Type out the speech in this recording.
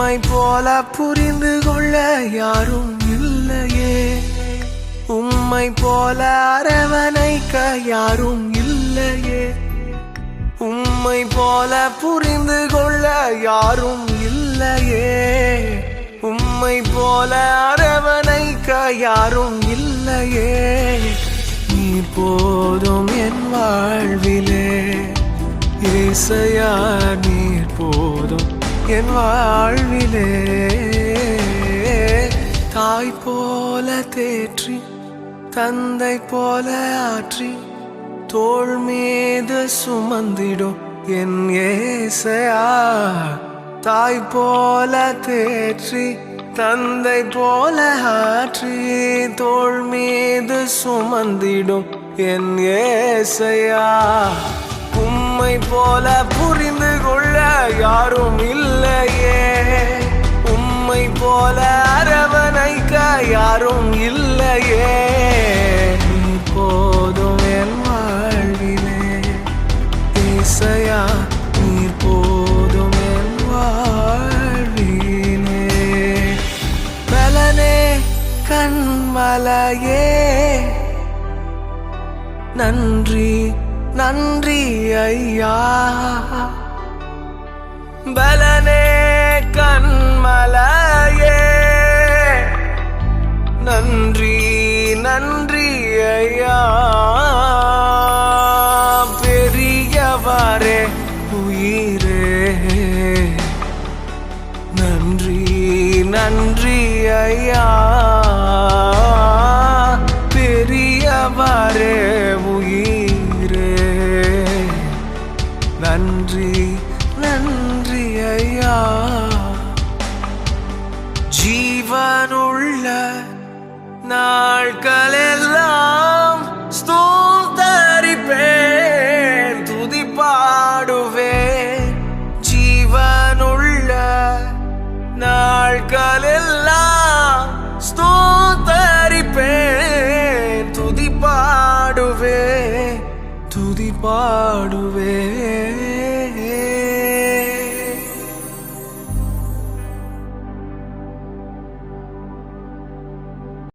உம்மை போல புரிந்து கொள்ள யாரும் இல்லையே, உம்மை போல அரவணைக்க யாரும் இல்லையே, உம்மை போல புரிந்து கொள்ள யாரும் இல்லையே, உம்மை போல அரவணைக்க யாரும் இல்லையே. நீ போதும் என் வாழ்விலே ஏசையா, நீர் போதும் என் வாழ்விலே. தாய் போல தேற்றி தந்தை போல ஆற்றி தோள் மீது சுமந்திடும் என் ஏசையா. தாய் போல தேற்றி தந்தை போல ஆற்றி தோள் மீது சுமந்திடும் என் ஏசையா. உம்மை போல புரிந்து கொள்ள யாரும் இல்லையே, உம்மை போல அரவணைக்க யாரும் இல்லையே. நீ போதும் என் வாழ்விலே ஏசையா, நீர் போதும் என் வாழ்விலே. பலனே கண்மலையே நன்றி நன்றி ஐயா. பலனே கண்மலையே நன்றி நன்றி ஐயா. பெரியவரே உயிரே நன்றி நன்றி ஐயா. பெரியவரே உயிரே நன்றி நன்றி ஐயா. ஜீவனுள்ள நாட்களெல்லாம் ஸ்தோத்தரிப்பேன், துதி பாடுவேன். ஜீவனுள்ள நாட்களெல்லாம் ஸ்தோத்தரிப்பேன், துதி பாடுவேன், துதி பாடுவேன்.